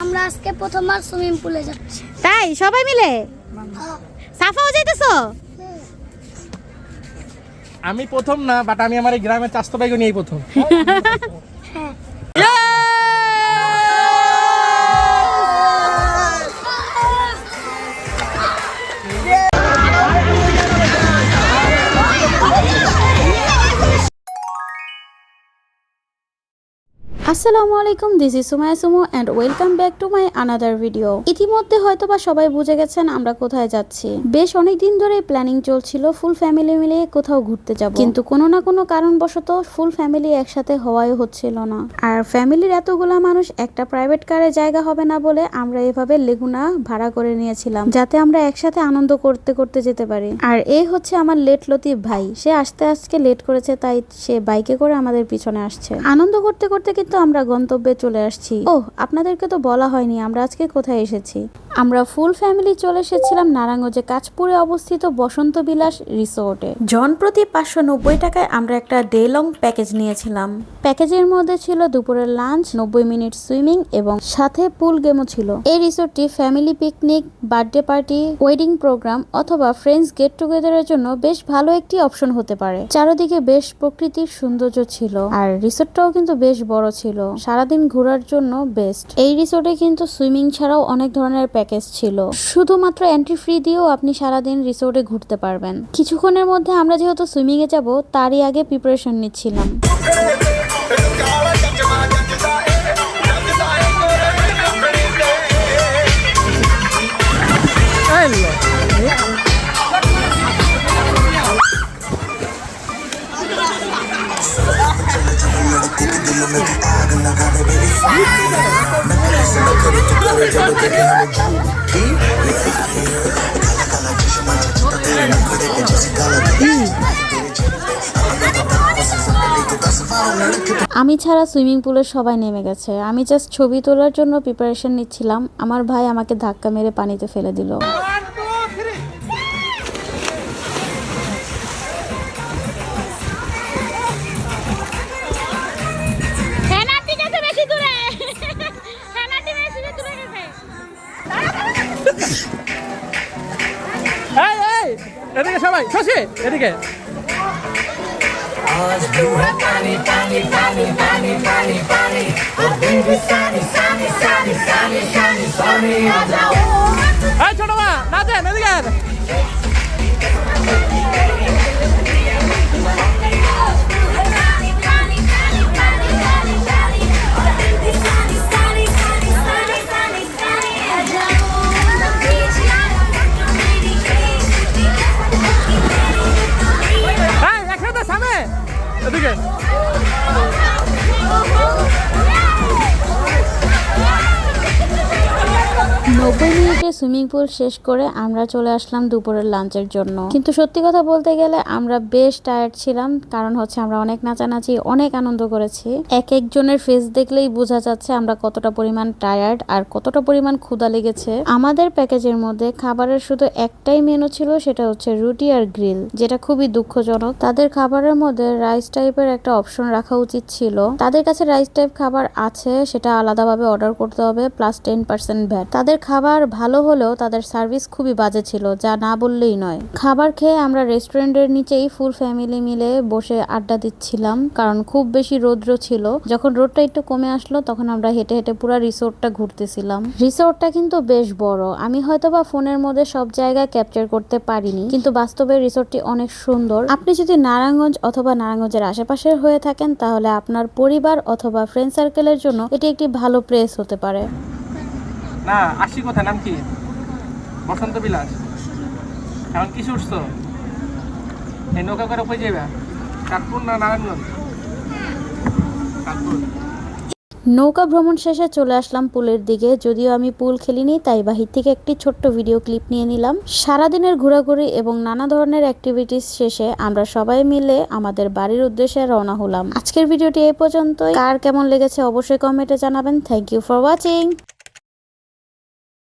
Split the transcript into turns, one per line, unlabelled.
আমরা আজকে প্রথমবার সুইমিং পুলে যাচ্ছি।
তাই সবাই মিলে সাফাও যাইতেছো?
আমি প্রথম না, বাট আমি আমার এই গ্রামের চাষতো ভাইকে নিয়েই প্রথম।
হ্যাঁ।
আসসালামু আলাইকুম, this is Sumaiya Sumu and welcome back to my another video. ইতিমধ্যে হয়তোবা সবাই বুঝে গেছেন আমরা কোথায় যাচ্ছি। বেশ অনেকদিন ধরে প্ল্যানিং চলছিল ফুল ফ্যামিলি মিলে কোথাও ঘুরতে যাব, কিন্তু কোনো না কোনো কারণবশত ফুল ফ্যামিলি একসাথে হওয়াই হচ্ছিল না। আর ফ্যামিলির এতগুলা মানুষ একটা প্রাইভেট কারে জায়গা হবে না বলে আমরা এভাবে লেগুনা ভাড়া করে নিয়েছিলাম, যাতে আমরা একসাথে আনন্দ করতে করতে যেতে পারি। আর এই হচ্ছে আমার লেট লতিফ ভাই, সে আসতে আজকে লেট করেছে, তাই সে বাইকে করে আমাদের পিছনে আসছে। আনন্দ করতে করতে কিন্তু আমরা গন্তব্যে চলে আসছি। আপনাদেরকে তো বলা হয়নি আমরা আজকে কোথায় এসেছি। আমরা ফুল ফ্যামিলি চলে এসেছিলাম নারায়ণগঞ্জে কাঁচপুরে অবস্থিত বসন্ত বিলাস রিসোর্টে। জন প্রতি 590 টাকায় আমরা একটা ডে লং প্যাকেজ নিয়েছিলাম। প্যাকেজের মধ্যে ছিল দুপুরের লাঞ্চ, 90 মিনিট সুইমিং এবং সাথে পুল গেমও ছিল। এই রিসোর্টটি family picnic, birthday party, wedding program অথবা ফ্রেন্ডস গেট টুগেদারের জন্য বেশ ভালো একটি অপশন হতে পারে। চারদিকে বেশ প্রকৃতির সৌন্দর্য ছিল আর রিসোর্টটাও কিন্তু বেশ বড় ছিল, সারাদিন ঘোরার জন্য বেস্ট। এই রিসোর্টে কিন্তু সুইমিং ছাড়াও অনেক ধরনের প্যাকেজ ছিল, শুধুমাত্র এন্ট্রি ফ্রি দিয়েও আপনি সারাদিন রিসোর্টে ঘুরতে পারবেন। কিছুক্ষণের মধ্যে আমরা যেহেতু সুইমিং এ যাব, তারই আগে প্রিপারেশন নিচ্ছিলাম। আমি ছাড়া সুইমিং পুলে সবাই নেমে গেছে, আমি জাস্ট ছবি তোলার জন্য প্রিপারেশন নিচ্ছিলাম। আমার ভাই আমাকে ধাক্কা মেরে পানিতে ফেলে দিল।
এদিকে সবাই, শশী এদিকে। ছোট মা নাচেন, এদিকে। এদিকে
90 মিনিটে সুইমিং পুল শেষ করে আমরা চলে আসলাম দুপুরের লাঞ্চের জন্য। কিন্তু সত্যি কথা বলতে গেলে আমরা বেশ টায়ার্ড ছিলাম, কারণ হচ্ছে আমরা অনেক নাচানাচি, অনেক আনন্দ করেছি। এক একজনের ফেস দেখলেই বোঝা যাচ্ছে আমরা কতটা পরিমাণ টায়ার্ড আর কতটা পরিমাণ ক্ষুধা লেগেছে। আমাদের প্যাকেজের মধ্যে খাবারের শুধু একটাই মেনু ছিল, সেটা হচ্ছে রুটি আর গ্রিল, যেটা খুবই দুঃখজনক। তাদের খাবারের মধ্যে রাইস টাইপের একটা অপশন রাখা উচিত ছিল। তাদের কাছে রাইস টাইপ খাবার আছে, সেটা আলাদাভাবে অর্ডার করতে হবে, প্লাস 10% ভ্যাট। তাদের খাবার ভালো হলেও তাদের সার্ভিস খুবই বাজে ছিল, যা না বললেই নয়। খাবার খেয়ে আমরা রেস্টুরেন্টের নিচেই ফুল ফ্যামিলি মিলে বসে আড্ডা দিচ্ছিলাম, কারণ খুব বেশি রৌদ্র ছিল। যখন রোদটা একটু কমে আসলো তখন আমরা হেঁটে হেঁটে পুরো রিসোর্টটা ঘুরতেছিলাম। রিসোর্টটা কিন্তু বেশ বড়, আমি হয়তোবা ফোনের মধ্যে সব জায়গায় ক্যাপচার করতে পারিনি, কিন্তু বাস্তবে রিসোর্টটি অনেক সুন্দর। আপনি যদি নারায়ণগঞ্জ অথবা নারায়ণগঞ্জের আশেপাশের হয়ে থাকেন, তাহলে আপনার পরিবার অথবা ফ্রেন্ড সার্কেলের জন্য এটি একটি ভালো প্লেস হতে পারে।
না আসি কোথায়, নাম কি? বসন্ত বিলাস। এখন কি উঠছো? এই নৌকা করে কই যাবে? কাঠপুর না নারায়ণগঞ্জ? কাঠপুর।
নৌকা ভ্রমণ শেষে চলে আসলাম পুলের দিকে। যদিও আমি পুল খেলিনি, তাই বাহির থেকে একটি ছোট্ট ভিডিও ক্লিপ নিয়ে নিলাম। সারাদিনের ঘোরাঘুরি এবং নানা ধরনের অ্যাক্টিভিটিস শেষে আমরা সবাই মিলে আমাদের বাড়ির উদ্দেশ্যে রওনা হলাম। আজকের ভিডিওটি এই পর্যন্তই। কার কেমন লেগেছে অবশ্যই কমেন্টে জানাবেন। Thank you for watching.